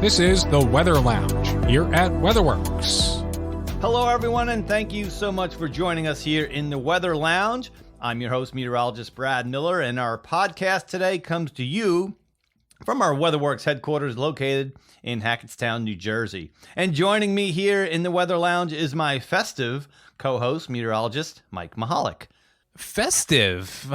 This is the Weather Lounge here at WeatherWorks. Hello, everyone, and thank you so much for joining us here in the Weather Lounge. I'm your host, meteorologist Brad Miller, and our podcast today comes to you from our WeatherWorks headquarters located in Hackettstown, New Jersey. And joining me here in the Weather Lounge is my festive co-host, meteorologist Mike Mahalik. Festive.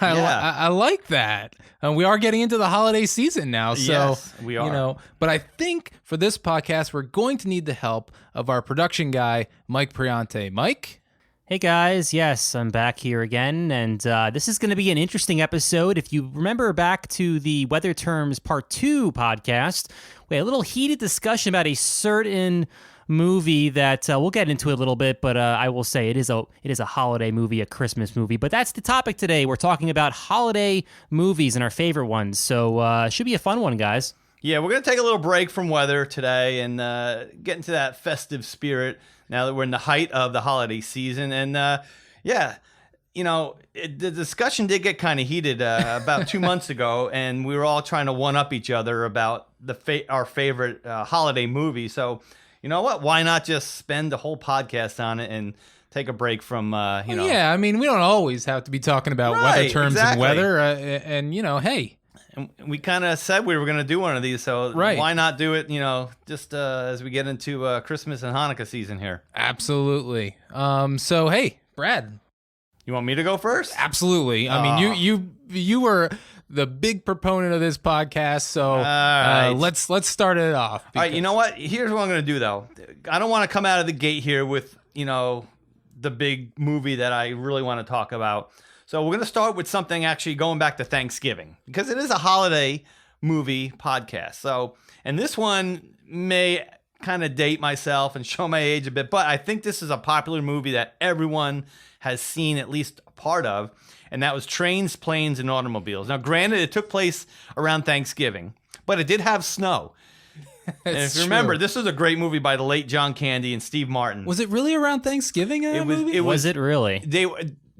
I like that. We are getting into the holiday season now, so yes, we are. But I think for this podcast, we're going to need the help of our production guy, Mike Priante. Mike? Hey guys, yes, I'm back here again, and this is going to be an interesting episode. If you remember back to the Weather Terms Part 2 podcast, we had a little heated discussion about a certain movie that we'll get into a little bit, but I will say it is a holiday movie, a Christmas movie. But that's the topic today. We're talking about holiday movies and our favorite ones, so it should be a fun one, guys. Yeah, we're going to take a little break from weather today and get into that festive spirit now that we're in the height of the holiday season. And the discussion did get kind of heated about 2 months ago, and we were all trying to one-up each other about our favorite holiday movie. So, you know what? Why not just spend the whole podcast on it and take a break from, Yeah, I mean, we don't always have to be talking about weather terms and weather. Hey. And we kind of said we were going to do one of these, so why not do it, just as we get into Christmas and Hanukkah season here. Absolutely. So, hey, Brad. You want me to go first? Absolutely. I mean, you were the big proponent of this podcast, so let's start it off. All right, you know what? Here's what I'm going to do, though. I don't want to come out of the gate here with, the big movie that I really want to talk about. So we're going to start with something actually going back to Thanksgiving, because it is a holiday movie podcast. So, and this one may kind of date myself and show my age a bit, but I think this is a popular movie that everyone has seen at least a part of, and that was Trains, Planes, and Automobiles. Now, granted, it took place around Thanksgiving, but it did have snow. And if you remember, this was a great movie by the late John Candy and Steve Martin. Was it really around Thanksgiving? Was it really?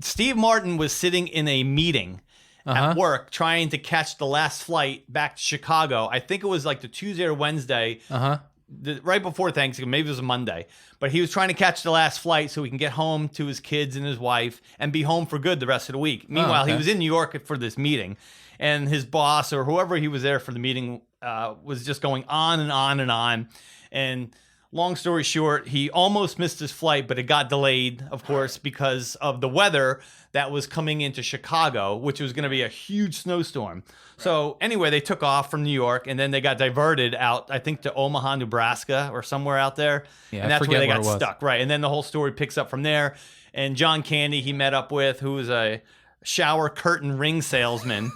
Steve Martin was sitting in a meeting at work trying to catch the last flight back to Chicago. I think it was like the Tuesday or Wednesday, right before Thanksgiving. Maybe it was a Monday. But he was trying to catch the last flight so he can get home to his kids and his wife and be home for good the rest of the week. Meanwhile, he was in New York for this meeting. And his boss or whoever he was there for the meeting was just going on and on and on. And long story short, he almost missed his flight, but it got delayed, of course, because of the weather that was coming into Chicago, which was going to be a huge snowstorm. Right. So anyway, they took off from New York, and then they got diverted out, I think, to Omaha, Nebraska, or somewhere out there. Yeah, and that's where they got stuck. Right. And then the whole story picks up from there. And John Candy, he met up with, who was a shower curtain ring salesman.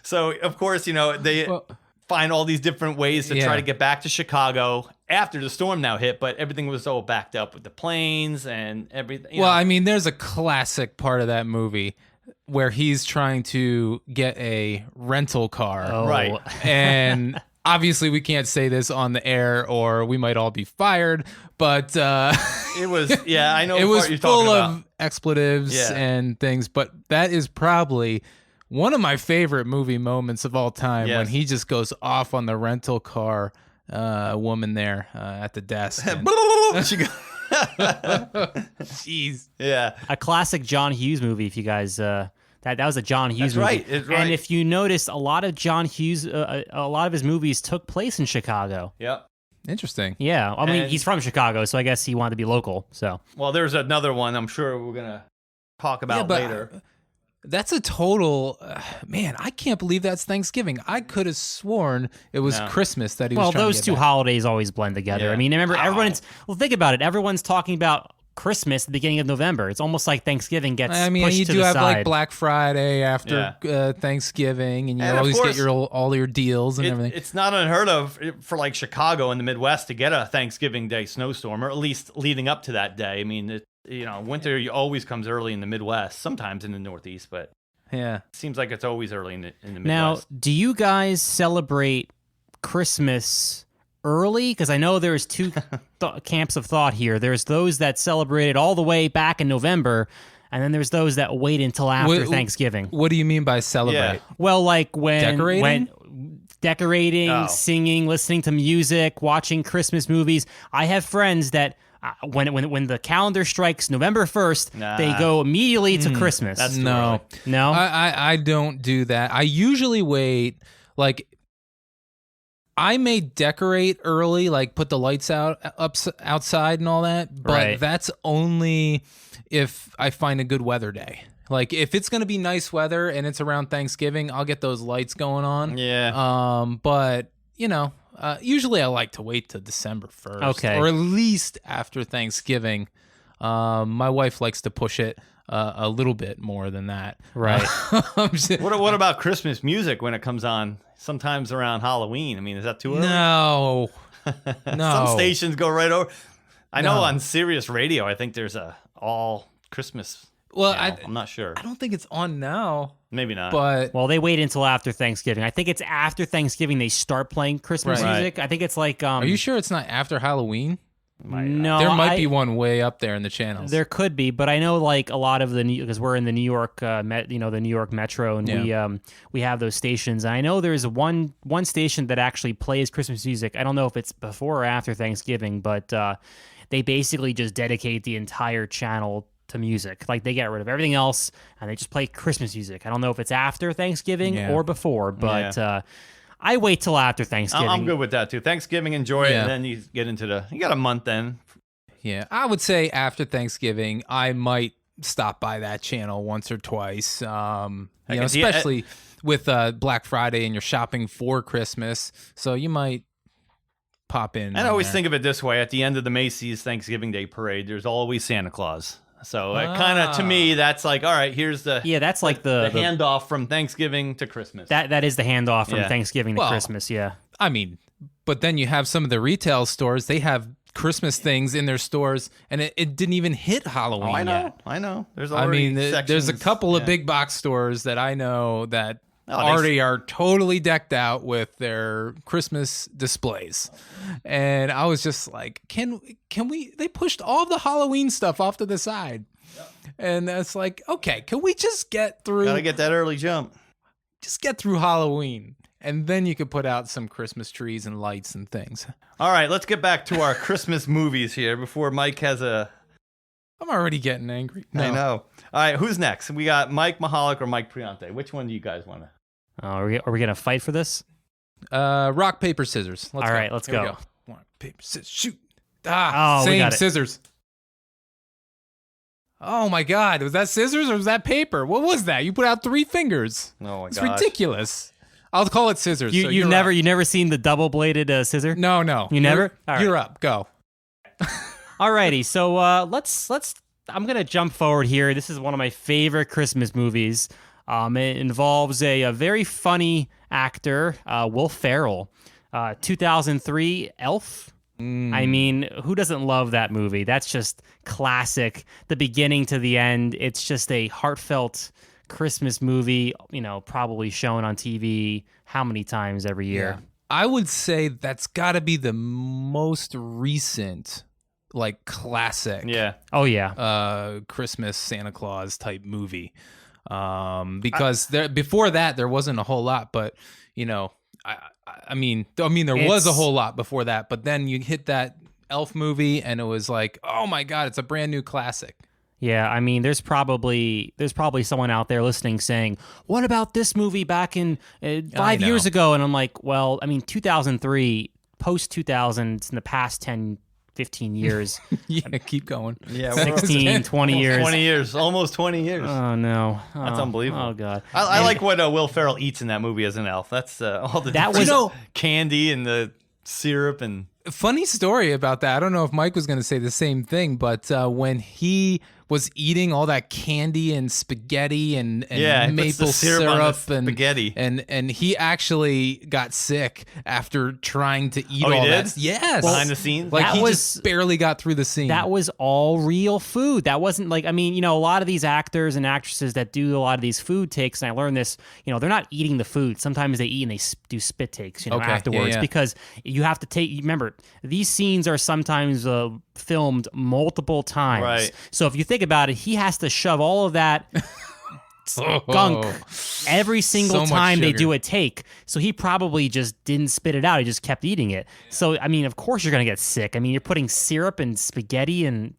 So, of course, they find all these different ways to try to get back to Chicago after the storm now hit, but everything was all backed up with the planes and everything. I mean, there's a classic part of that movie where he's trying to get a rental car. Oh. Right. And obviously we can't say this on the air or we might all be fired, but it was, I know it was you're full talking of about. expletives and things, but that is probably one of my favorite movie moments of all time when he just goes off on the rental car woman there at the desk. Jeez. Yeah. A classic John Hughes movie, if you guys... that was a John Hughes movie. That's right. And if you notice, a lot of John Hughes, a lot of his movies took place in Chicago. Yep. Interesting. Yeah. I mean, he's from Chicago, so I guess he wanted to be local. So. Well, there's another one I'm sure we're going to talk about later. That's a total... man, I can't believe that's Thanksgiving. I could have sworn it was Christmas that he was trying to get those two back. holidays always blend together. Yeah. I mean, remember, think about it. Everyone's talking about Christmas at the beginning of November. It's almost like Thanksgiving gets pushed to the side. You do have like Black Friday after Thanksgiving, and you always get all your deals and everything. It's not unheard of for like Chicago in the Midwest to get a Thanksgiving Day snowstorm, or at least leading up to that day. I mean, winter always comes early in the Midwest, sometimes in the Northeast, but it seems like it's always early in the Midwest. Now, do you guys celebrate Christmas early? Because I know there's two camps of thought here. There's those that celebrate it all the way back in November, and then there's those that wait until after Thanksgiving. What do you mean by celebrate? Well, like when decorating? decorating, singing, listening to music, watching Christmas movies. I have friends that when the calendar strikes November 1st, they go immediately to Christmas. That's no. I don't do that. I usually wait. Like, I may decorate early, like put the lights outside and all that, but that's only if I find a good weather day. Like, if it's going to be nice weather and it's around Thanksgiving, I'll get those lights going on. Yeah. But, usually I like to wait till December 1st. Okay. Or at least after Thanksgiving. My wife likes to push it a little bit more than that. Right. What about Christmas music when it comes on? Sometimes around Halloween. I mean, is that too early? No. Some stations go right over. I know on Sirius Radio, I think there's a all Christmas. Well, I'm not sure. I don't think it's on now. Maybe not. But they wait until after Thanksgiving. I think it's after Thanksgiving they start playing Christmas music. I think it's like. Are you sure it's not after Halloween? No, there might be one way up there in the channels. There could be, but I know like a lot of because we're in the New York, the New York Metro, and we have those stations. And I know there's one station that actually plays Christmas music. I don't know if it's before or after Thanksgiving, but they basically just dedicate the entire channel to music. Like, they get rid of everything else and they just play Christmas music. I don't know if it's after Thanksgiving or before, but I wait till after Thanksgiving. I'm good with that too. Thanksgiving, enjoy it, and then you get into you got a month then. Yeah, I would say after Thanksgiving, I might stop by that channel once or twice. Especially with Black Friday and you're shopping for Christmas, so you might pop in. And I always think of it this way: at the end of the Macy's Thanksgiving Day Parade, there's always Santa Claus. So it kind of, to me, that's like, all right, here's the that's like the handoff from Thanksgiving to Christmas. That is the handoff from Thanksgiving to Christmas. Yeah, I mean, but then you have some of the retail stores; they have Christmas things in their stores, and it didn't even hit Halloween yet. I know. There's already there's a couple of big box stores that I know that already are totally decked out with their Christmas displays. And I was just like, can we, they pushed all the Halloween stuff off to the side. Yep. And it's like, okay, can we just get through? Gotta get that early jump. Just get through Halloween. And then you could put out some Christmas trees and lights and things. All right, let's get back to our Christmas movies here before Mike has a... I'm already getting angry. No. I know. All right, who's next? We got Mike Mahalik or Mike Priante. Which one do you guys want to... Are we going to fight for this? Rock, paper, scissors. All right, let's go. Rock, paper, scissors, shoot. Same, scissors. Oh my God, was that scissors or was that paper? What was that? You put out 3 fingers. Oh my God. It's ridiculous. I'll call it scissors. You never seen the double-bladed scissor? No. You never? You're up. Go. Alrighty, so let's. I'm gonna jump forward here. This is one of my favorite Christmas movies. It involves a very funny actor, Will Ferrell. 2003, Elf. I mean, who doesn't love that movie? That's just classic. The beginning to the end. It's just a heartfelt Christmas movie, probably shown on TV how many times every year? Yeah. I would say that's got to be the most recent, like, classic. Yeah. Oh, yeah. Christmas Santa Claus type movie. Because before that, there wasn't a whole lot, but, I mean, there was a whole lot before that, but then you hit that Elf movie and it was like, oh my God, it's a brand new classic. Yeah, I mean, there's probably someone out there listening saying, "What about this movie back in 5 years ago?" And I'm like, well, I mean, 2003, post 2000, in the past 10, 15 years. Yeah, keep going. Yeah, 16, 20 years. 20 years, almost 20 years. Oh no, that's unbelievable. Oh God, I like what Will Ferrell eats in that movie as an elf. That's all the candy and the syrup and. Funny story about that. I don't know if Mike was going to say the same thing, but when he was eating all that candy and spaghetti and maple syrup and spaghetti, and he actually got sick after trying to eat all that. Yes, behind the scenes, like he just barely got through the scene. That was all real food. That wasn't like, I mean, a lot of these actors and actresses that do a lot of these food takes, and I learned this, they're not eating the food. Sometimes they eat and they do spit takes, afterwards, because you have to take. Remember, these scenes are sometimes filmed multiple times. Right. So if you think about it, he has to shove all of that skunk every single time they do a take. So he probably just didn't spit it out. He just kept eating it. So, I mean, of course you're going to get sick. I mean, you're putting syrup and spaghetti, and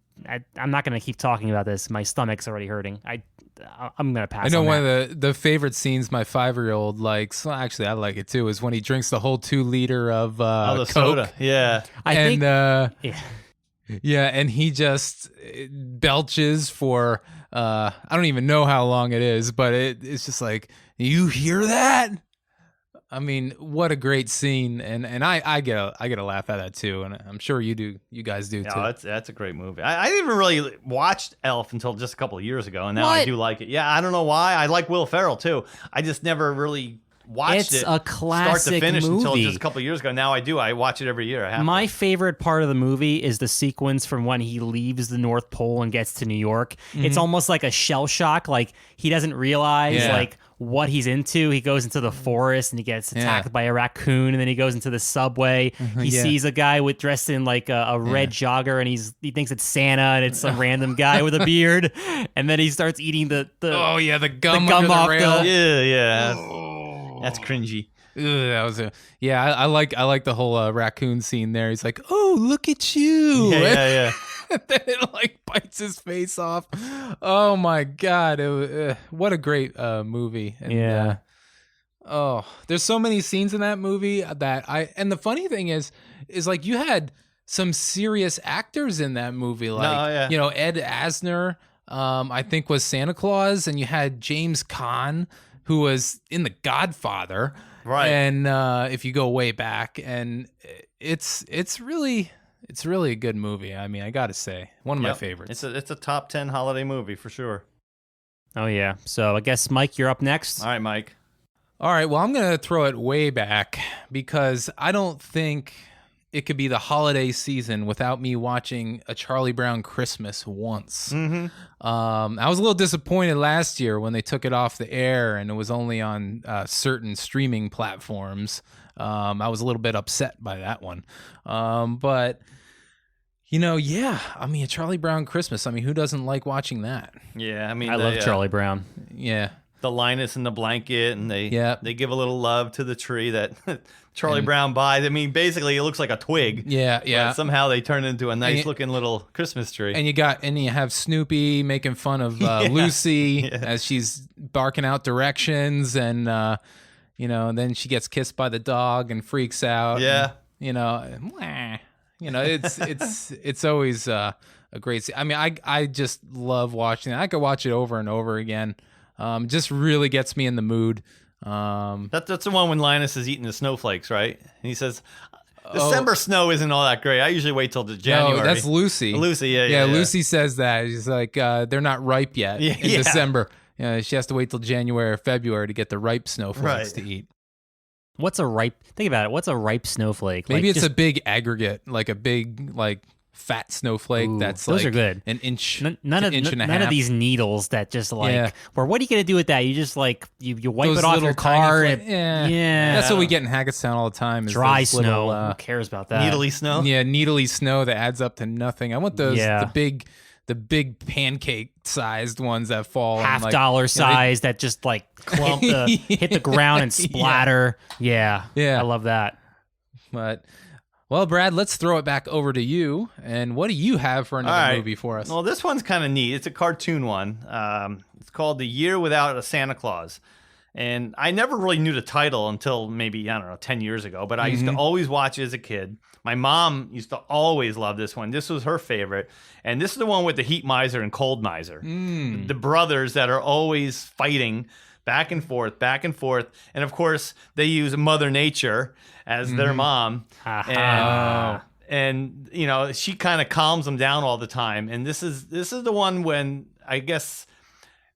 I'm not going to keep talking about this. My stomach's already hurting. I'm going to pass. I know one of the favorite scenes my 5-year-old likes. Well, actually, I like it too. Is when he drinks the whole 2 liter of Coke. Soda. Yeah, and he just belches for I don't even know how long it is, but it's just like, you hear that? I mean, what a great scene, and I get a laugh at that too, and I'm sure you guys do too. That's a great movie. I didn't even really watch Elf until just a couple of years ago, and now I do like it. Yeah, I don't know why. I like Will Ferrell too. I just never really watched it. It's a classic start to finish movie. Until just a couple of years ago. Now I do. I watch it every year. My favorite part of the movie is the sequence from when he leaves the North Pole and gets to New York. Mm-hmm. It's almost like a shell shock. Like he doesn't realize what he's into. He goes into the forest and he gets attacked by a raccoon, and then he goes into the subway. He sees a guy dressed in like a red jogger, and he thinks it's Santa, and it's some random guy with a beard, and then he starts eating the gum off the rail. That's cringy. That was I like the whole raccoon scene there. He's like, "Oh, look at you!" Yeah. And then it like bites his face off. Oh my god! What a great movie. And, there's so many scenes in that movie and the funny thing is like you had some serious actors in that movie, like Ed Asner, I think was Santa Claus, and you had James Caan, who was in The Godfather, right? And if you go way back, and it's really a good movie. I mean, I gotta say, one of my favorites. It's a top 10 holiday movie for sure. Oh yeah. So I guess Mike, you're up next. All right, Mike. All right. Well, I'm gonna throw it way back because I don't think it could be the holiday season without me watching A Charlie Brown Christmas once. Mm-hmm. I was a little disappointed last year when they took it off the air and it was only on certain streaming platforms. I was a little bit upset by that one. But, I mean, A Charlie Brown Christmas. I mean, who doesn't like watching that? Yeah, I mean, I love Charlie Brown. Yeah. The Linus in the blanket, and they give a little love to the tree that Charlie Brown buys. I mean, basically, it looks like a twig. Yeah. But somehow they turn it into a nice looking little Christmas tree. And you have Snoopy making fun of Lucy as she's barking out directions, and then she gets kissed by the dog and freaks out. Yeah. And, it's always a great scene. I mean, I just love watching it. I could watch it over and over again. Just really gets me in the mood. That's the one when Linus is eating the snowflakes, right? And he says, December snow isn't all that great. I usually wait till January. No, that's Lucy. Lucy, yeah. Lucy says that. She's like, they're not ripe yet in December. She has to wait till January or February to get the ripe snowflakes to eat. What's a ripe? Think about it. What's a ripe snowflake? Maybe it's a big aggregate, like a big fat snowflake. That's those are good. An inch, none and a half. None of these needles that just or what are you gonna do with that? You just you wipe it off your car. That's what we get in Hackettstown all the time. Is dry snow. Who cares about that? Needly snow. Yeah, needly snow that adds up to nothing. I want those the big pancake sized ones that fall $50 size that just clump hit the ground and splatter. Yeah. I love that. But. Well, Brad, let's throw it back over to you. And what do you have for another movie for us? Well, this one's kind of neat. It's a cartoon one. It's called The Year Without a Santa Claus. And I never really knew the title until maybe, 10 years ago. But I used to always watch it as a kid. My mom used to always love this one. This was her favorite. And this is the one with the heat miser and cold miser. The brothers that are always fighting back and forth. And, of course, they use Mother Nature as their mom. And she kind of calms them down all the time. And this is the one when I guess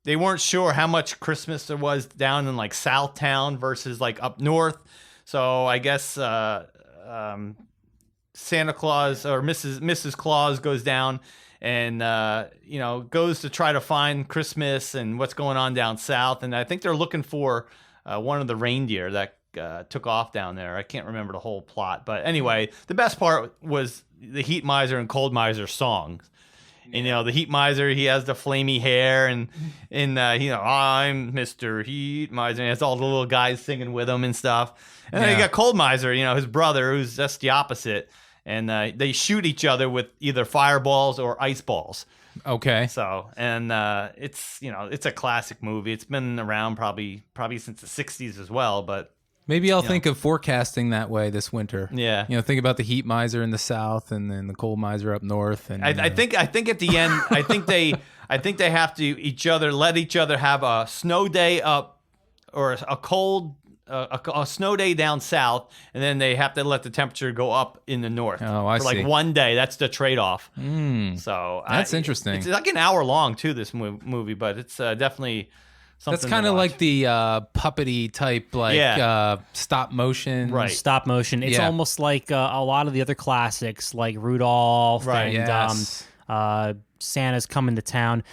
they weren't sure how much Christmas there was down in Southtown versus up north. So I guess Santa Claus or Mrs. Claus goes down and goes to try to find Christmas and what's going on down south. And I think they're looking for one of the reindeer that took off down there. I can't remember the whole plot, but anyway, the best part was the heat miser and cold miser songs. And the Heat Miser, he has the flamey hair, and I'm Mr. Heat Miser. And it's all the little guys singing with him and stuff. And then you got Cold Miser, his brother, who's just the opposite. And they shoot each other with either fireballs or ice balls. Okay. So, and it's it's a classic movie. It's been around probably since the 60s as well, but. Maybe I'll think of forecasting that way this winter. Yeah. Think about the Heat Miser in the south and then the Cold Miser up north. And I think at the end, I think they have to let each other have a snow day up or a snow day down south, and then they have to let the temperature go up in the north. Oh, I see. For like one day. That's the trade-off. So that's interesting. It's like an hour long too, this movie, but it's definitely something. That's kind of like the puppety type, stop motion. Right. Stop motion. It's almost like a lot of the other classics, like Rudolph and Santa's Coming to Town.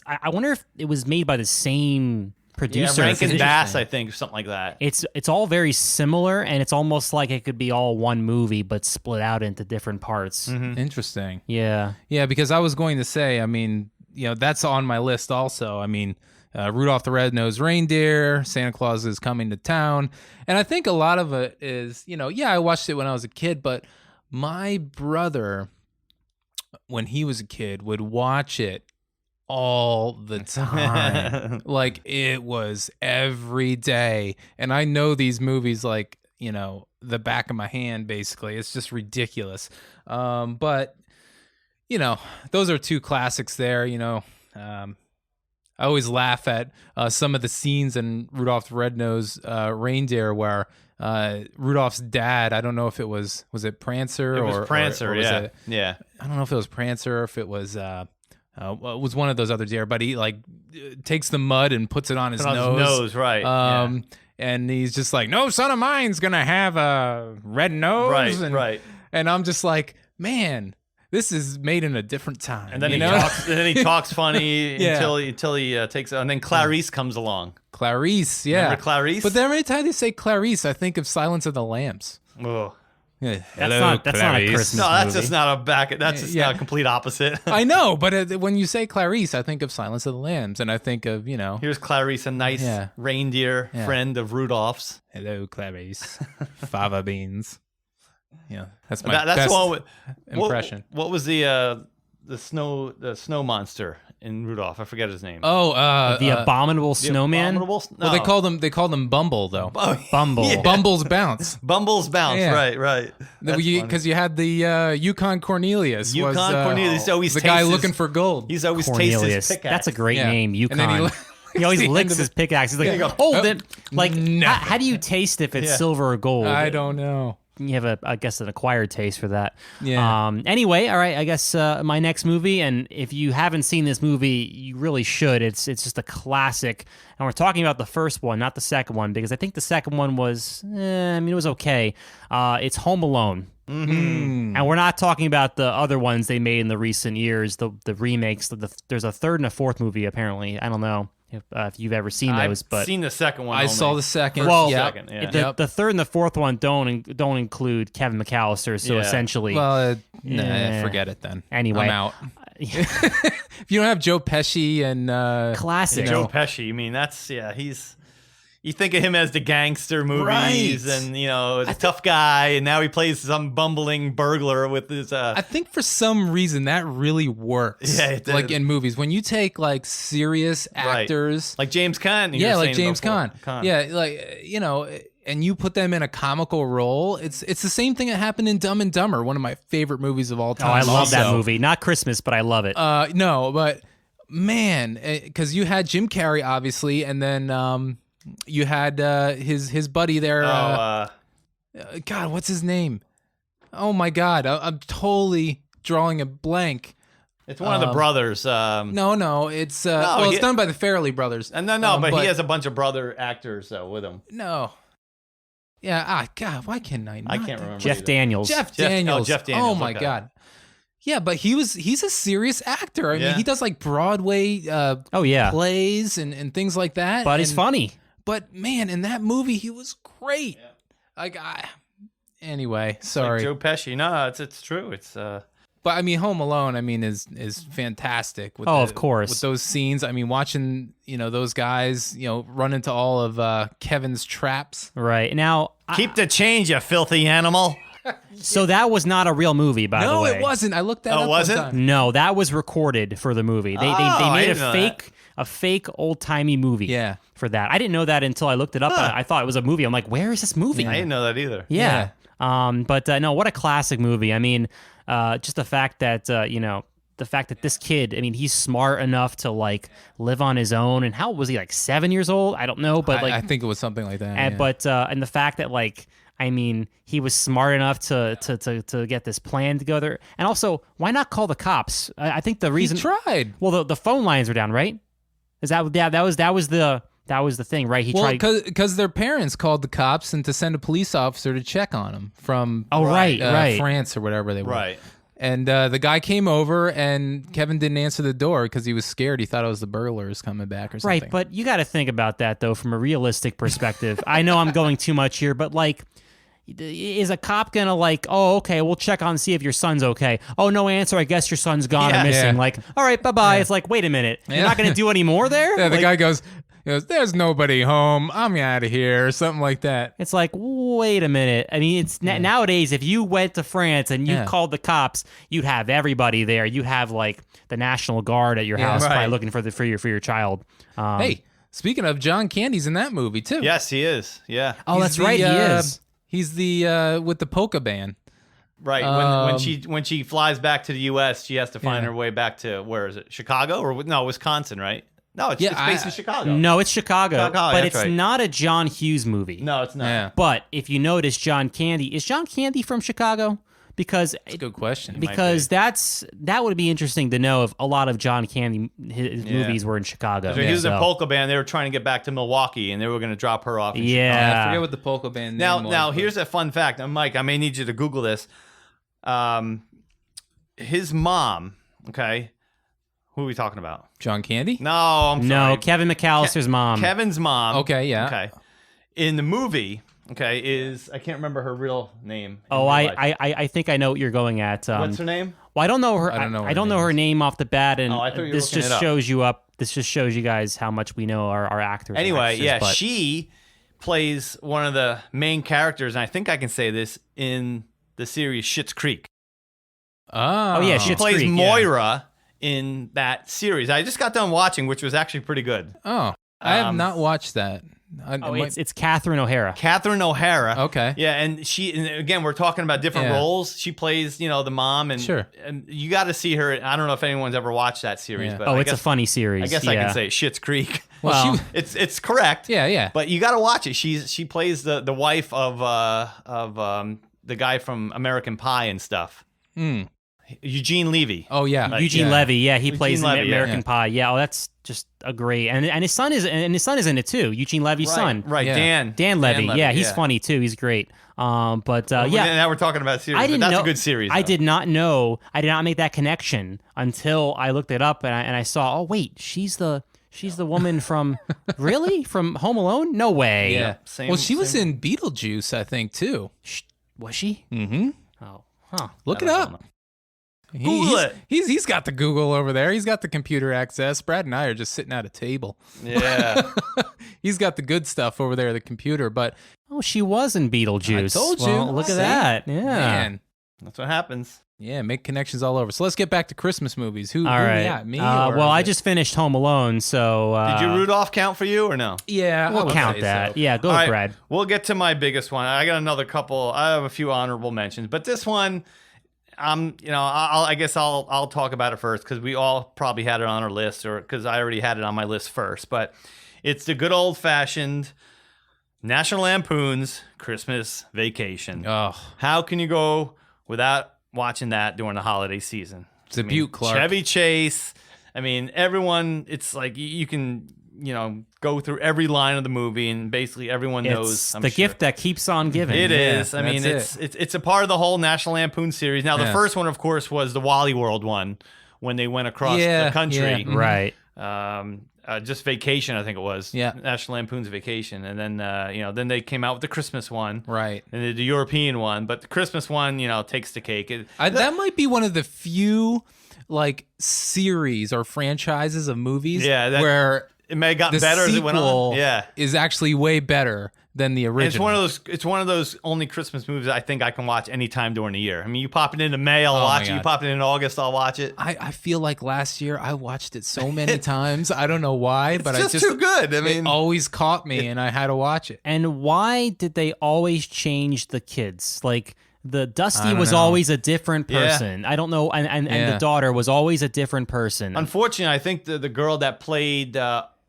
I wonder if it was made by the same producer. Yeah, Rankin Bass, I think, something like that. It's all very similar, and it's almost like it could be all one movie, but split out into different parts. Mm-hmm. Interesting. Yeah. Yeah, because I was going to say, that's on my list also. Rudolph the Red-Nosed Reindeer, Santa Claus is Coming to Town. And I think a lot of it is, I watched it when I was a kid, but my brother, when he was a kid, would watch it all the time. Like, it was every day. And I know these movies like, the back of my hand, basically. It's just ridiculous. But, those are two classics there, I always laugh at some of the scenes in Rudolph the Red-Nosed Reindeer where Rudolph's dad, I don't know if it was it Prancer? It was Prancer, or was yeah. it, yeah. I don't know if it was Prancer or if it was one of those other deer, but he takes the mud and puts it on his nose. Right. And he's just like, no son of mine's going to have a red nose. Right. And I'm just like, man, this is made in a different time. And then he talks funny until he takes it. And then Clarice comes along. Clarice, yeah. Remember Clarice? But then every time they say Clarice, I think of Silence of the Lambs. Oh. Yeah. That's not a Christmas movie. No, that's just not that's just not a complete opposite. I know, but when you say Clarice, I think of Silence of the Lambs, and I think of, Here's Clarice, a nice reindeer friend of Rudolph's. Hello, Clarice. Fava beans. Yeah, that's my that's best impression. What was the snow monster in Rudolph? I forget his name. Oh, the abominable snowman. No. Well, they called him Bumble though. Bumble. Yeah. Bumble's Bounce. Bumble's Bounce. Yeah. Right. Because you had the Yukon Cornelius. Cornelius always the guy looking for gold. He's always Cornelius. tasted his pickaxe. That's a great name, Yukon. And then he always licks his pickaxe. He's like, hold it. Like, no. how do you taste if it's silver or gold? I don't know. You have I guess an acquired taste for that. Yeah. Anyway, all right. I guess my next movie, and if you haven't seen this movie, you really should. It's just a classic, and we're talking about the first one, not the second one, because I think the second one was, it was okay. It's Home Alone. Mm-hmm. And we're not talking about the other ones they made in the recent years, the remakes. There's a third and a fourth movie apparently. I don't know if you've ever seen those, but I've seen the second one. I saw the second. Well, second, the third and the fourth one don't include Kevin McAllister, so essentially, forget it then. Anyway, I'm out. If you don't have Joe Pesci and classic Joe Pesci, he's. You think of him as the gangster movies, and a tough guy, and now he plays some bumbling burglar with his. I think for some reason that really works. Yeah, it did. Like in movies, when you take like serious actors, like James Caan. Like James Caan. Yeah, and you put them in a comical role. It's the same thing that happened in Dumb and Dumber, one of my favorite movies of all time. Oh, I love that movie. Not Christmas, but I love it. No, but man, because you had Jim Carrey obviously, and then you had his buddy there. God, what's his name? Oh my God, I'm totally drawing a blank. It's one of the brothers. No, it's it's done by the Farrelly brothers. But he has a bunch of brother actors with him. No. Yeah. God, why can't I? I can't remember. Jeff Daniels. Jeff Daniels. Jeff Daniels. Oh my God. Yeah, but he's a serious actor. I mean, he does like Broadway plays and things like that. But he's funny. But man, in that movie, he was great. Yeah. Anyway, sorry. Like Joe Pesci. No, it's true. It's But I mean, Home Alone, I mean, is fantastic. With of course, with those scenes. I mean, watching those guys run into all of Kevin's traps. Right now, keep the change, you filthy animal. So that was not a real movie, by the way. No, it wasn't. I looked that up. Oh, was it? No, that was recorded for the movie. They made a fake old timey movie. Yeah. For that, I didn't know that until I looked it up. I thought it was a movie. I'm like, where is this movie? I didn't know that either. Yeah. But no, what a classic movie. I mean, just the fact that the fact that this kid, I mean, he's smart enough to like live on his own. And how was he, like 7 years old? I don't know, but like I think it was something like that. And, But and the fact that like, I mean, he was smart enough to get this plan together. And also, why not call the cops? I think the reason he tried. Well, the phone lines were down, right? Is that was the thing, right? He tried because their parents called the cops and to send a police officer to check on him from right. France or whatever they were. Right. And the guy came over and Kevin didn't answer the door because he was scared. He thought it was the burglars coming back or something. Right, but you got to think about that though from a realistic perspective. I know I'm going too much here, but like, is a cop gonna like, oh, okay, we'll check on and see if your son's okay. Oh, no answer. I guess your son's gone or missing. Yeah. Like, all right, bye-bye. Yeah. It's like, wait a minute. You're not gonna do any more there? Yeah, the like, guy goes, there's nobody home. I'm out of here, or something like that. It's like, wait a minute. I mean, it's nowadays, if you went to France and you called the cops, you'd have everybody there. You'd have like the National Guard at your house probably looking for your child. Hey, speaking of, John Candy's in that movie too. Yes, he is. Yeah. Oh, that's right. He is. He's the with the polka band. Right. When she flies back to the U.S., she has to find her way back to, where is it? Chicago or no, Wisconsin, right? No, it's based in Chicago. No, it's Chicago, but it's right. not a John Hughes movie. No, it's not. Yeah. But if you notice, John Candy, is John Candy from Chicago? Because that's a good question. Because that would be interesting to know if a lot of John Candy his movies were in Chicago. He was in polka band. They were trying to get back to Milwaukee, and they were going to drop her off. In Chicago. I forget what the polka band name was. Now here's a fun fact. Now, Mike, I may need you to Google this. His mom. Okay, who are we talking about? John Candy? No, I'm sorry. No, Kevin McAllister's mom. Kevin's mom. Okay, yeah. Okay, in the movie. Okay, is I can't remember her real name. Oh, I think I know what you're going at. What's her name? Well, I don't know her. I don't know her name off the bat, and I thought you were this looking just it up. shows you up. This just shows you guys how much we know our actors. Anyway, and actresses, she plays one of the main characters, and I think I can say this in the series Schitt's Creek. Oh yeah, she plays Moira in that series. I just got done watching, which was actually pretty good. Oh, I have not watched that. It's Katherine O'Hara. Katherine O'Hara. Okay. Yeah, and again, we're talking about different roles. She plays, the mom, and sure. And you got to see her. I don't know if anyone's ever watched that series, but it's a funny series. I guess I can say Schitt's Creek. Well, it's correct. Yeah. But you got to watch it. She plays the wife of the guy from American Pie and stuff. Eugene Levy. Oh yeah, Eugene Levy. Yeah, he plays Levy, American Pie. Yeah, that's just a great. And his son is in it too. Eugene Levy's son. Right, yeah. Dan Levy. Yeah, he's funny too. He's great. Now we're talking about series. That's a good series. I did not know. I did not make that connection until I looked it up and I saw. Oh wait, she's the woman from really from Home Alone? No way. Yeah. She was in Beetlejuice, I think too. Was she? Mm-hmm. Oh, huh. Look it up. Google it. He's got the Google over there. He's got the computer access. Brad and I are just sitting at a table. Yeah. He's got the good stuff over there, the computer. But she was in Beetlejuice. I told you. Well, look at that. Yeah. Man. That's what happens. Yeah, make connections all over. So let's get back to Christmas movies. Who right. Me? I just finished Home Alone, so... Did your Rudolph count for you or no? Yeah, we'll count that. So. Yeah, go all right, Brad. We'll get to my biggest one. I got another couple. I have a few honorable mentions, but this one... I guess I'll talk about it first because we all probably had it on our list, or because I already had it on my list first. But it's the good old fashioned National Lampoons Christmas Vacation. Oh, how can you go without watching that during the holiday season? It's a beaut, Clark. Chevy Chase. I mean, everyone. It's like you can. Go through every line of the movie, and basically everyone knows. It's the gift that keeps on giving. It is. I mean, it's a part of the whole National Lampoon series. Now, the first one, of course, was the Wally World one when they went across the country. Right. just Vacation, I think it was. Yeah. National Lampoon's Vacation. And then, then they came out with the Christmas one. Right. And the European one. But the Christmas one, takes the cake. That might be one of the few, like, series or franchises of movies where it may have gotten the better as it went on. sequel is actually way better than the original. It's one of those only Christmas movies I think I can watch anytime during the year. I mean, you pop it into May, I'll watch it. You pop it in August, I'll watch it. I feel like last year I watched it so many times. I don't know why, but it's just too good. I mean, it always caught me, and I had to watch it. And why did they always change the kids? Like, the Dusty was always a different person. Yeah. I don't know, and the daughter was always a different person. Unfortunately, I think the girl that played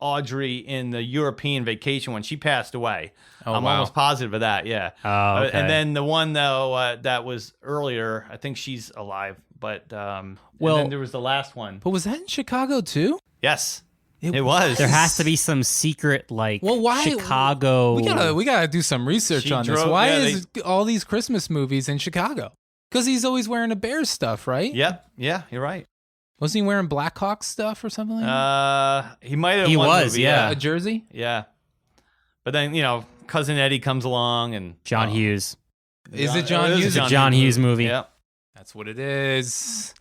Audrey in the European Vacation when she passed away. I'm almost positive of that. Yeah. Oh, okay. And then the one though that was earlier, I think she's alive. But and then there was the last one. But was that in Chicago too? Yes, it was. There has to be some secret Chicago. We gotta do some research on this. Why is all these Christmas movies in Chicago? Because he's always wearing a Bears stuff, right? Yep. Yeah, you're right. Wasn't he wearing Blackhawks stuff or something like that? He might have. He was, movie, yeah. A jersey? Yeah. But then, Cousin Eddie comes along and... John Hughes. Is it John Hughes? It's a John Hughes movie. Yeah. That's what it is.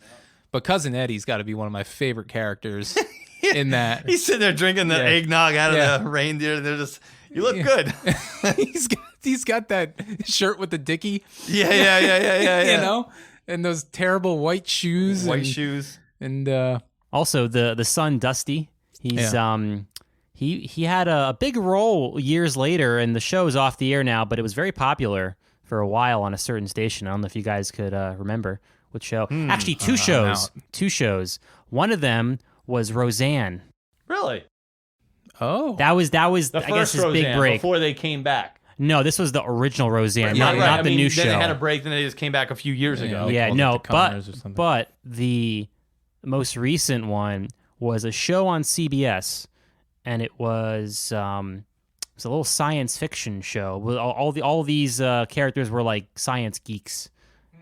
But Cousin Eddie's got to be one of my favorite characters in that. He's sitting there drinking the eggnog out of the reindeer, and they're just... You look good. he's got that shirt with the dicky. Yeah. And those terrible white shoes. Shoes. And also the son Dusty, he's he had a big role years later, and the show is off the air now, but it was very popular for a while on a certain station. I don't know if you guys could remember which show. Actually, two shows. One of them was Roseanne. Really? Oh, that was the I guess his Roseanne, big break before they came back. No, this was the original Roseanne, not the new show. Then they had a break, then they just came back a few years ago. But the most recent one was a show on CBS, and it was a little science fiction show. All these characters were like science geeks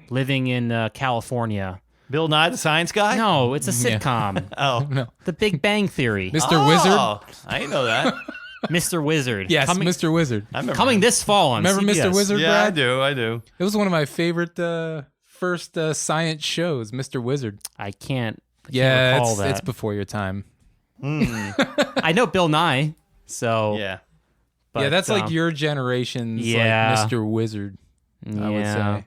living in California. Bill Nye the Science Guy? No, it's a sitcom. Oh, no. The Big Bang Theory. Mr. Wizard? I didn't know that. Mr. Wizard. Yes, Mr. Wizard. Coming this fall on Remember CBS. Mr. Wizard, Yeah, Brad? I do. It was one of my favorite first science shows, Mr. Wizard. I can't recall that. It's before your time. I know Bill Nye, so... Yeah. But, that's like your generation's like Mr. Wizard, I would say.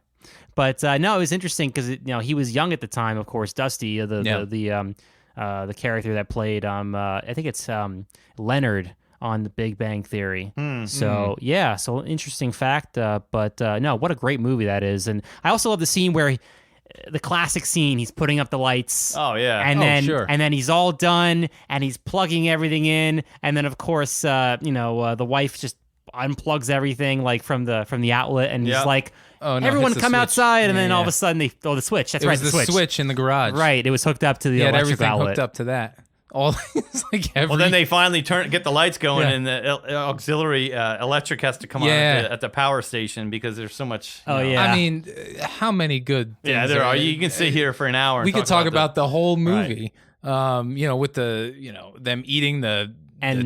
But no, it was interesting because he was young at the time. Of course, Dusty, the character that played I think it's Leonard on The Big Bang Theory. So so interesting fact. But no, what a great movie that is. And I also love the scene where the classic scene, he's putting up the lights. Oh yeah, and then he's all done and he's plugging everything in, and then of course the wife just unplugs everything like from the outlet, and he's like, everyone come outside, and then all of a sudden they throw the switch. That's right, the switch in the garage. Right, it was hooked up to the electric everything outlet. hooked up to that. Well, then they finally get the lights going, and the auxiliary electric has to come on at the power station because there's so much. I mean, how many good things? Yeah, there are. You can sit here for an hour. We could talk about the whole movie. Right. With the them eating the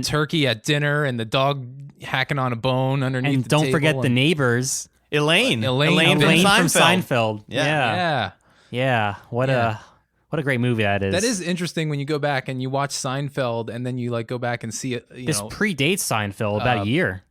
turkey at dinner and the dog hacking on a bone underneath. And the don't table forget the neighbors. Elaine from Seinfeld. Yeah. What a great movie that is. That is interesting when you go back and you watch Seinfeld and then you like go back and see it. This predates Seinfeld about a year.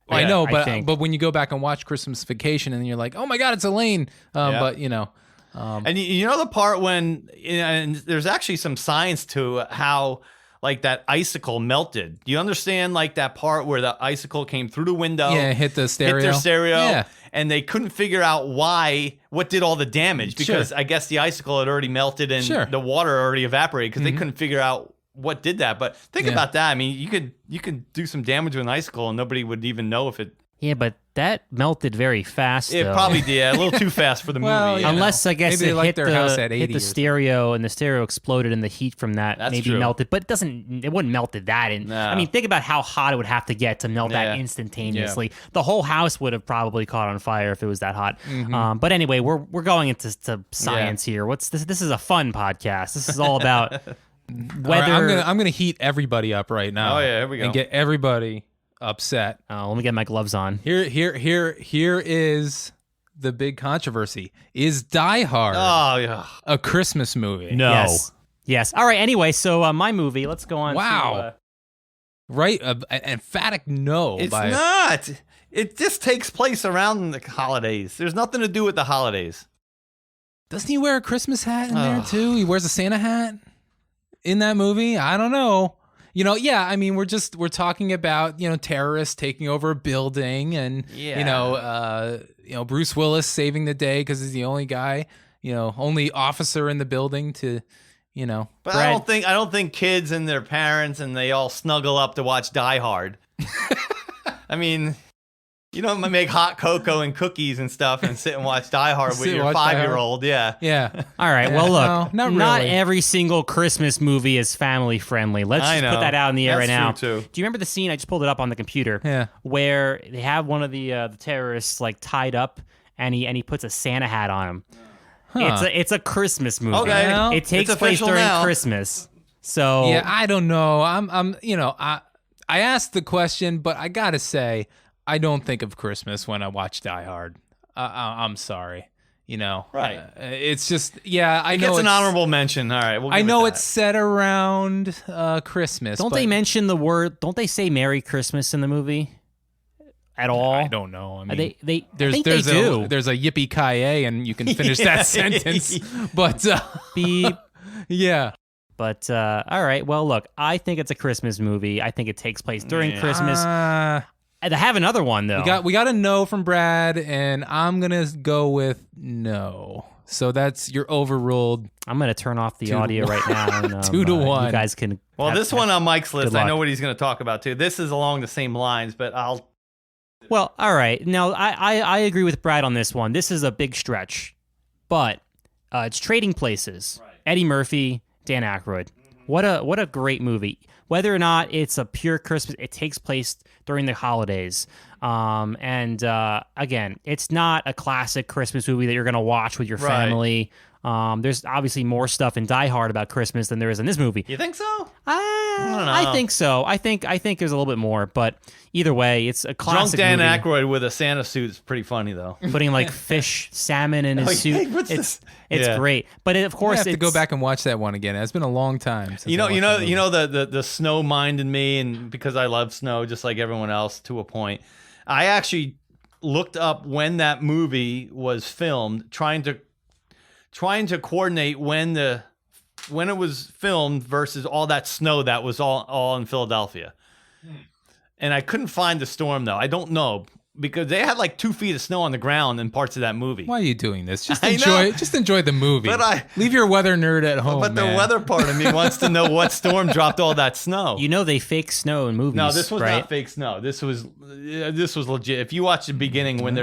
I know, but when you go back and watch Christmas Vacation and you're like, oh my God, it's Elaine. But and you know the part when and there's actually some science to how like that icicle melted. Do you understand like that part where the icicle came through the window? Yeah, hit their stereo. Yeah. And they couldn't figure out what did all the damage, because I guess the icicle had already melted and the water already evaporated, because they couldn't figure out what did that. But think about that. I mean, you could do some damage with an icicle and nobody would even know if it. Yeah, but that melted very fast. It probably did. A little too fast for the movie. Unless I guess maybe it hit their house at 80 hit the stereo, and the stereo exploded, and the heat from that maybe melted. But it wouldn't melted that. I mean, think about how hot it would have to get to melt that instantaneously. Yeah. The whole house would have probably caught on fire if it was that hot. But anyway, we're going into science here. What's this? This is a fun podcast. This is all about whether I'm gonna heat everybody up right now. Oh yeah, here we go. And get everybody upset. let me get my gloves on. Here is the big controversy. Is Die Hard a Christmas movie? No. Yes. All right. Anyway, so my movie. Let's go on. Wow. Right, an emphatic no. It's not. It just takes place around the holidays. There's nothing to do with the holidays. Doesn't he wear a Christmas hat in there too? He wears a Santa hat in that movie? I don't know. I mean, we're talking about, terrorists taking over a building and, Bruce Willis saving the day because he's the only guy, only officer in the building to, But I don't think kids and their parents and they all snuggle up to watch Die Hard. I mean, you don't make hot cocoa and cookies and stuff and sit and watch Die Hard with your 5-year-old. Yeah. Yeah. All right. Well, look, no, not really. every single Christmas movie is family friendly. Let's just put that out in the air right now. True, too. Do you remember the scene? I just pulled it up on the computer. Yeah. Where they have one of the terrorists like tied up and he puts a Santa hat on him. Huh. It's a Christmas movie. Okay. It takes place during Christmas. So yeah, I don't know. I asked the question, but I gotta say, I don't think of Christmas when I watch Die Hard. I'm sorry. Right. It's just, I know it's an honorable mention. All right. I know it's set around Christmas. Don't they mention the word? Don't they say Merry Christmas in the movie at all? I don't know. I mean, I think they do. do. There's a yippee-ki-yay, and you can finish that sentence. But Beep. yeah. But all right. Well, look, I think it's a Christmas movie. I think it takes place during Christmas. I have another one though. We got a no from Brad, and I'm gonna go with no. So that's you're overruled. I'm gonna turn off the audio right now. And, 2-1. You guys can. Well, this one on Mike's list, I know what he's going to talk about too. This is along the same lines, but I'll. Well, all right. Now I agree with Brad on this one. This is a big stretch, but it's Trading Places. Right. Eddie Murphy, Dan Aykroyd. Mm-hmm. What a great movie. Whether or not it's a pure Christmas, it takes place during the holidays. And again, it's not a classic Christmas movie that you're going to watch with your family. There's obviously more stuff in Die Hard about Christmas than there is in this movie. You think so? I don't know. I think so. I think there's a little bit more, but either way, it's a classic Drunk Dan movie. Aykroyd with a Santa suit is pretty funny though. Putting like fish, salmon in his suit. It's great. But of course, I have to go back and watch that one again. It's been a long time. Since the snow minded me, and because I love snow just like everyone else to a point, I actually looked up when that movie was filmed, trying to coordinate when it was filmed versus all that snow that was all in Philadelphia. And I couldn't find the storm though. I don't know, because they had like 2 feet of snow on the ground in parts of that movie. Why are you doing this? Just enjoy the movie. But leave your weather nerd at home. But the weather part of me wants to know what storm dropped all that snow. They fake snow in movies. No, this was right? not fake snow. This was legit. If you watch the beginning when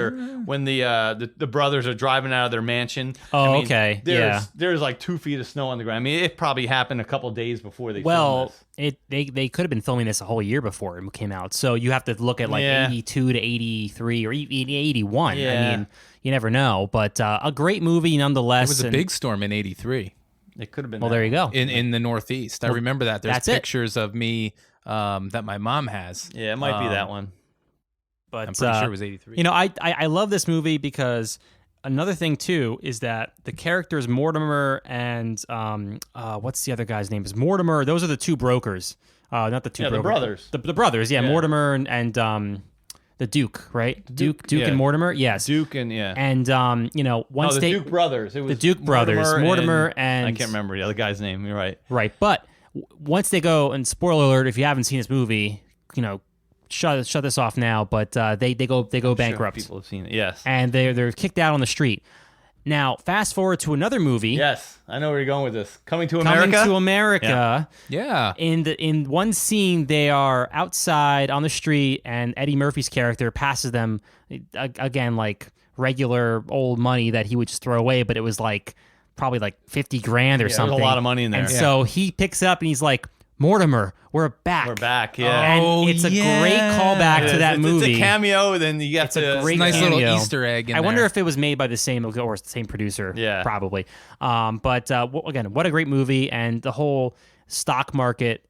the brothers are driving out of their mansion. Oh, okay. There's like 2 feet of snow on the ground. I mean, it probably happened a couple days before they filmed this. They could have been filming this a whole year before it came out. So you have to look at like 82 to 83 or even 81. Yeah. I mean, you never know. But a great movie nonetheless. It was a big storm in 83. It could have been. Well, there you go. In the Northeast. I remember that. There's pictures of me that my mom has. Yeah, it might be that one. But I'm pretty sure it was 83. I love this movie because another thing too is that the characters Mortimer and what's the other guy's name? Is Mortimer? Those are the two brokers. Not the two brokers. The brothers. The brothers. Yeah, Mortimer and the Duke, right? Duke and Mortimer. Yes. Duke and And once the Duke brothers. It was the Duke brothers. Mortimer and I can't remember the other guy's name. You're right. Right, but once they go, and spoiler alert, if you haven't seen this movie, shut this off now. But they go bankrupt. Sure people have seen it. Yes. And they're kicked out on the street. Now, fast forward to another movie. Yes, I know where you're going with this. Coming to America. Coming to America. Yeah. In one scene, they are outside on the street, and Eddie Murphy's character passes them again like regular old money that he would just throw away, but it was like probably like $50,000 or something. There's a lot of money in there. And so he picks up and he's like, Mortimer, we're back. We're back, yeah. And it's a great callback to that movie. It's a cameo, then you have a great nice cameo. little Easter egg in I wonder there. if it was made by the same producer. Yeah. Probably. But again, what a great movie, and the whole stock market,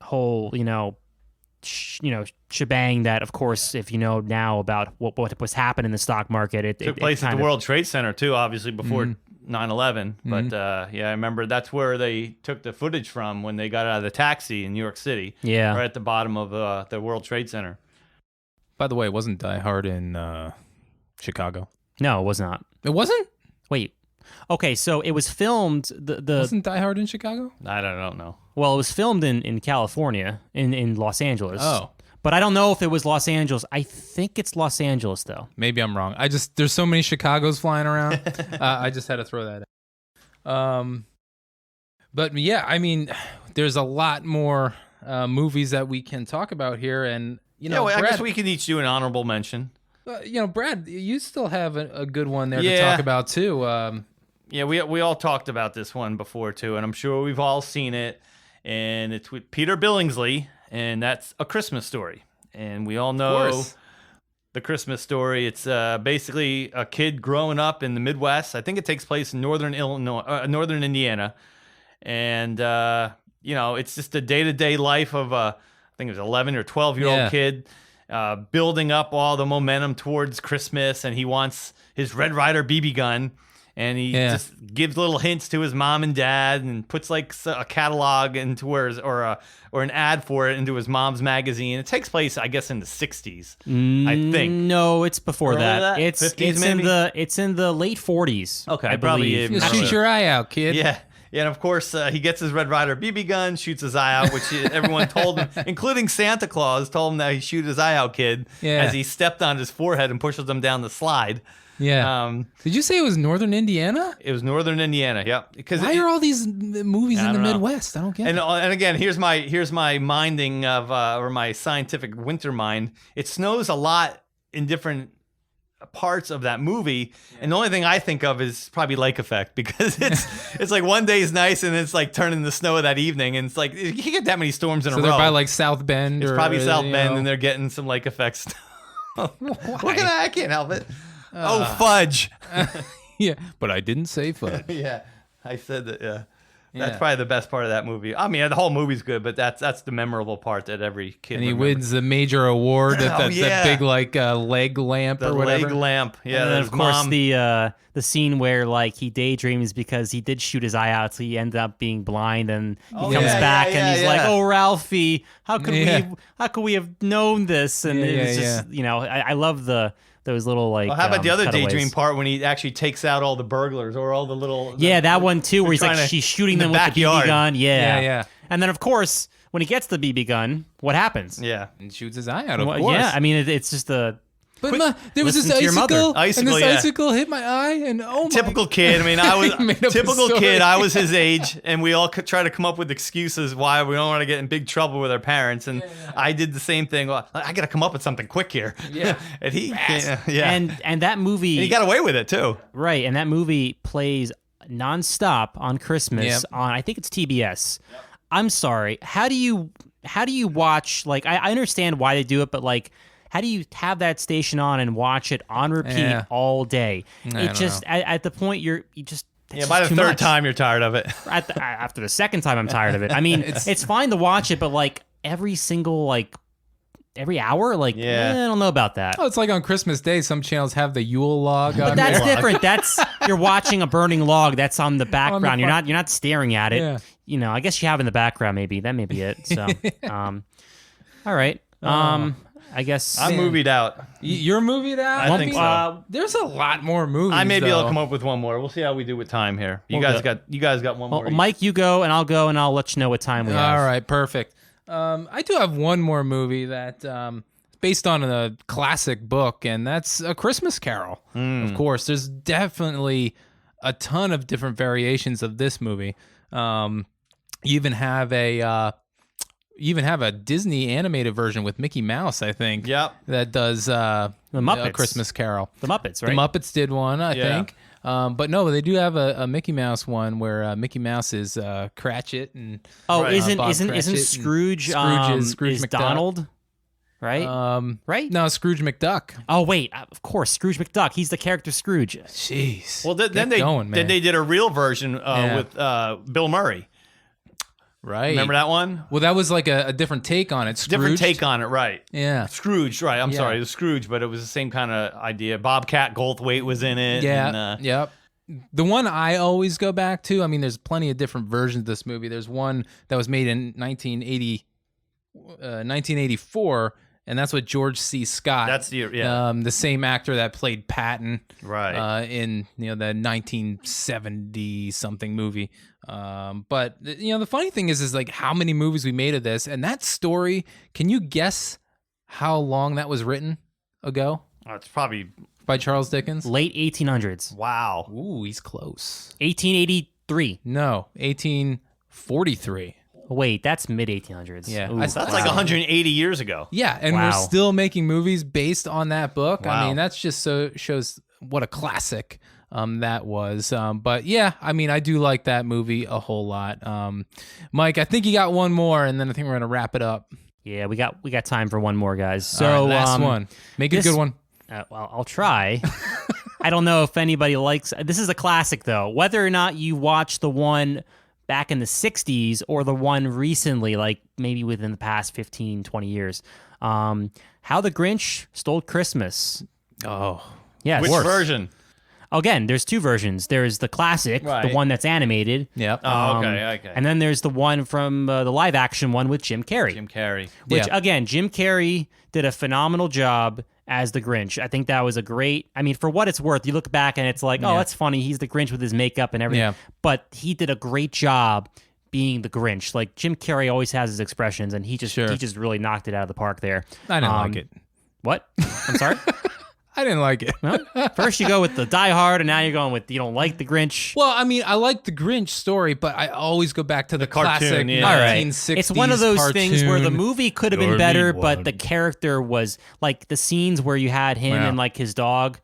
shebang that, of course, if you know now about what was happening in the stock market. It took place at the World Trade Center, too, obviously, before 9/11. But, I remember that's where they took the footage from when they got out of the taxi in New York City. Yeah. Right at the bottom of the World Trade Center. By the way, it wasn't Die Hard in Chicago. No, it was not. It wasn't? Wait. Okay, so it was filmed... Wasn't Die Hard in Chicago? I don't know. Well, it was filmed in California, in Los Angeles. Oh. But I don't know if it was Los Angeles. I think it's Los Angeles, though. Maybe I'm wrong. There's so many Chicagos flying around. I just had to throw that in. But yeah, I mean, there's a lot more movies that we can talk about here. And, Brad, I guess we can each do an honorable mention. Brad, you still have a good one there to talk about, too. Yeah, we all talked about this one before, too, and I'm sure we've all seen it. And it's with Peter Billingsley, and that's A Christmas Story. And we all know the Christmas Story. It's basically a kid growing up in the Midwest. I think it takes place in northern Indiana. And, it's just a day-to-day life of I think it was 11 or 12-year-old kid building up all the momentum towards Christmas, and he wants his Red Ryder BB gun. And he just gives little hints to his mom and dad, and puts like a catalog into or an ad for it into his mom's magazine. It takes place, I guess, in the 60s. I think. No, it's before that. It's 50s maybe? It's in the late 40s. Okay, I probably believe. You shoot your eye out, kid. Yeah. Yeah, and of course, he gets his Red Ryder BB gun, shoots his eye out, which everyone told him, including Santa Claus, told him that he shoot his eye out, kid, as he stepped on his forehead and pushes him down the slide. Yeah. Did you say it was Northern Indiana? It was Northern Indiana. Yep. Because why are all these movies in the Midwest? I don't get it. And again, here's my minding of or my scientific winter mind. It snows a lot in different parts of that movie, and the only thing I think of is probably lake effect, because it's like one day is nice and it's like turning the snow that evening, and it's like you can't get that many storms in a row. So they're by like South Bend. It's probably South Bend, and they're getting some lake effects. Look at that! I can't help it. Fudge. Yeah, but I didn't say fudge. Yeah, I said that. Yeah. That's probably the best part of that movie. I mean, the whole movie's good, but that's the memorable part that every kid. And he remembers. wins the major award at that big leg lamp or whatever. The leg lamp. Yeah. And then of course the scene where like he daydreams because he did shoot his eye out, so he ended up being blind, and he comes back and he's like, "Oh, Ralphie, how could we have known this?" And it's just I love those little like. Well, how about the other cutaways. daydream part when he actually takes out all the burglars or all the little? That one too, where he's shooting them with the BB gun. Yeah. And then of course when he gets the BB gun, what happens? Yeah, and shoots his eye out. Of course. Yeah, I mean it's just a. But there was this icicle, and this icicle hit my eye, and typical kid. I mean, I was typical kid. I was his age, and we all try to come up with excuses why we don't want to get in big trouble with our parents. And I did the same thing. Well, I got to come up with something quick here. Yeah, and he, and that movie, and he got away with it too. Right, and that movie plays nonstop on Christmas on I think it's TBS. Yep. I'm sorry. How do you watch? Like, I understand why they do it, but like. How do you have that station on and watch it on repeat all day? It just at the point you just by the third time you're tired of it. After the second time I'm tired of it. I mean, it's fine to watch it, but like every hour, like I don't know about that. Oh, it's like on Christmas Day, some channels have the Yule log. But that's different. That's you're watching a burning log. That's on the background. You're not staring at it. Yeah. I guess you have in the background. Maybe that may be it. So, all right. I guess I'm movied out. You're movied out? I think so. There's a lot more movies. I may be able to come up with one more. We'll see how we do with time here. You guys got one more. Mike, you go, and I'll go, and I'll let you know what time we have. All right, perfect. I do have one more movie that based on a classic book, and that's A Christmas Carol. Of course, there's definitely a ton of different variations of this movie. You even have a Disney animated version with Mickey Mouse, I think. Yep. That does the Muppets. A Christmas Carol. The Muppets, right? The Muppets did one, I think. But no, they do have a Mickey Mouse one where Mickey Mouse is Cratchit and isn't Scrooge Scrooge is McDuck. Donald? Right? Right? No, Scrooge McDuck. Oh wait, of course, Scrooge McDuck. He's the character Scrooge. Jeez. Well, then they did a real version with Bill Murray. Right. Remember that one? Well, that was like a different take on it. Scrooged. Different take on it, right? Yeah. Scrooge, right? I'm sorry, it was Scrooge, but it was the same kind of idea. Bobcat Goldthwait was in it. Yeah. And, yep. The one I always go back to. I mean, there's plenty of different versions of this movie. There's one that was made in 1984. And that's with George C. Scott. That's the same actor that played Patton, right? In the 1970 something movie. But the funny thing is like how many movies we made of this, and that story. Can you guess how long that was written ago? It's probably by Charles Dickens. Late 1800s. Wow. Ooh, he's close. 1883. No, 1843. Wait, that's mid 1800s. Yeah, that's like 180 years ago. Yeah, and we're still making movies based on that book. Wow. I mean, that's just shows what a classic that was. But yeah, I mean, I do like that movie a whole lot. Mike, I think you got one more, and then I think we're gonna wrap it up. Yeah, we got time for one more, guys. So all right, last one. Make it a good one. Well, I'll try. I don't know if anybody likes. This is a classic, though. Whether or not you watch the one back in the 60s or the one recently, like maybe within the past 15, 20 years. How the Grinch Stole Christmas. Oh. Yes. Which version? Again, there's two versions. There's the classic, the one that's animated. Yep. Okay. And then there's the one from the live action one with Jim Carrey. Which, again, Jim Carrey did a phenomenal job as the Grinch. I think that was a great, I mean, for what it's worth, you look back and it's like, oh, that's funny. He's the Grinch with his makeup and everything. Yeah. But he did a great job being the Grinch. Like Jim Carrey always has his expressions, and he just really knocked it out of the park there. I didn't like it. What? I'm sorry? I didn't like it. Well, first you go with the Die Hard, and now you're going with you don't like the Grinch. Well, I mean, I like the Grinch story, but I always go back to the classic 1960s It's one of those cartoon. things where the movie could have been better, but the character was like the scenes where you had him and like his dog.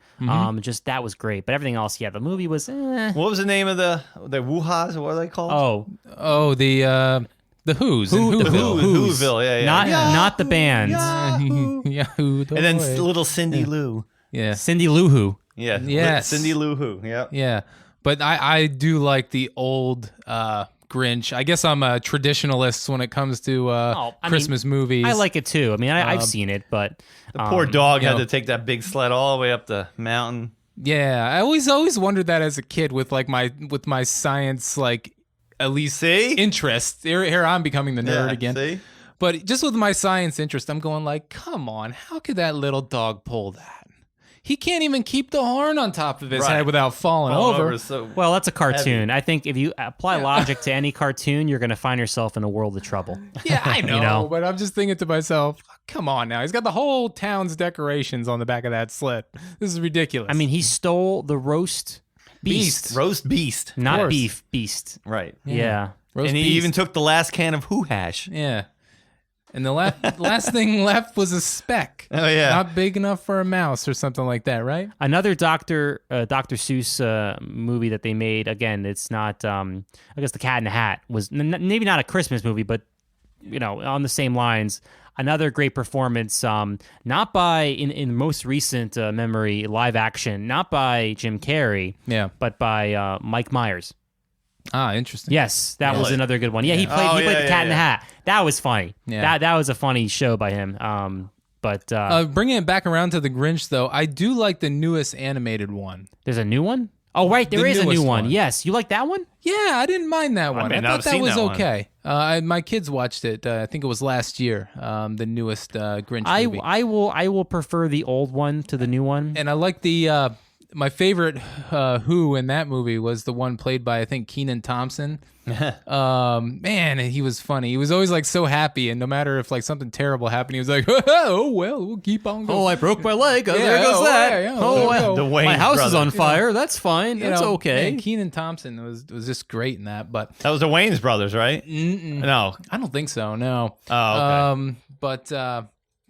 Just that was great, but everything else, the movie was. What was the name of the Woo-Ha's? What are they called? The Who's. Whoville, yeah. Not the band. Yahoo! And then little Cindy Lou. Yeah. Cindy Lou Who. Yeah. Yes. Cindy Lou Who. Yeah. Yeah. But I do like the old Grinch. I guess I'm a traditionalist when it comes to Christmas movies. I like it too. I mean, I've seen it, but the poor dog had to take that big sled all the way up the mountain. Yeah, I always wondered that as a kid with my science at least interest. Here I'm becoming the nerd again. See? But just with my science interest, I'm going like, come on, how could that little dog pull that? He can't even keep the horn on top of his head without falling over. Well, that's a cartoon. Heavy. I think if you apply logic to any cartoon, you're going to find yourself in a world of trouble. Yeah, I know, but I'm just thinking to myself, come on now. He's got the whole town's decorations on the back of that sled. This is ridiculous. I mean, he stole the roast beast. Roast beast. Not beef, beast. Right. Yeah. And he even took the last can of Who Hash. Yeah. And the last thing left was a speck. Oh, yeah. Not big enough for a mouse or something like that, right? Another Dr. Seuss movie that they made, again, it's not, I guess The Cat in the Hat was maybe not a Christmas movie, but, on the same lines. Another great performance, not by, in most recent memory, live action, not by Jim Carrey, but by Mike Myers. Ah, interesting. Yes, that was another good one. Yeah, he played the Cat in the Hat. That was funny. Yeah. That was a funny show by him. But bringing it back around to the Grinch, though, I do like the newest animated one. There's a new one? Oh, right, there is a new one. Yes, you like that one? Yeah, I didn't mind that one. I thought that was okay. My kids watched it. I think it was last year. The newest Grinch movie. I will prefer the old one to the new one. And I like the. My favorite Who in that movie was the one played by, I think, Kenan Thompson. Man, he was funny. He was always so happy, and no matter if something terrible happened, he was like, "Oh well, we'll keep on going." Oh, I broke my leg. Oh, there goes that. My house is on fire. That's fine. That's okay. Kenan Thompson was just great in that. But that was the Wayans brothers, right? No, I don't think so. No. Oh, okay. But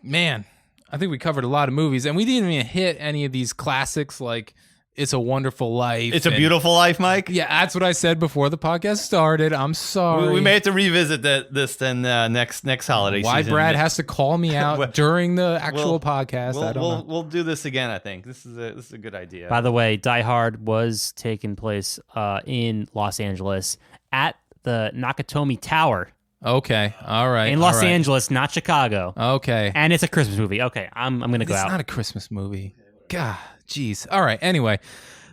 man, I think we covered a lot of movies, and we didn't even hit any of these classics like It's a Wonderful Life. It's a Beautiful Life, Mike? Yeah, that's what I said before the podcast started. I'm sorry. We may have to revisit this then next holiday Why season. Brad has to call me out during the actual podcast, I don't know. We'll do this again, I think. This is a good idea. By the way, Die Hard was taking place in Los Angeles at the Nakatomi Tower. Okay, all right. In Los Angeles, not Chicago. Okay. And it's a Christmas movie. Okay, I'm going to go out. It's not a Christmas movie. God, jeez. All right, anyway.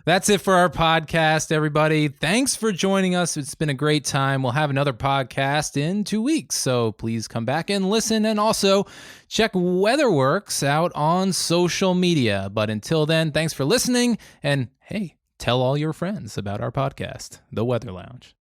That's it for our podcast, everybody. Thanks for joining us. It's been a great time. We'll have another podcast in 2 weeks, so please come back and listen. And also check WeatherWorks out on social media. But until then, thanks for listening. And hey, tell all your friends about our podcast, The Weather Lounge.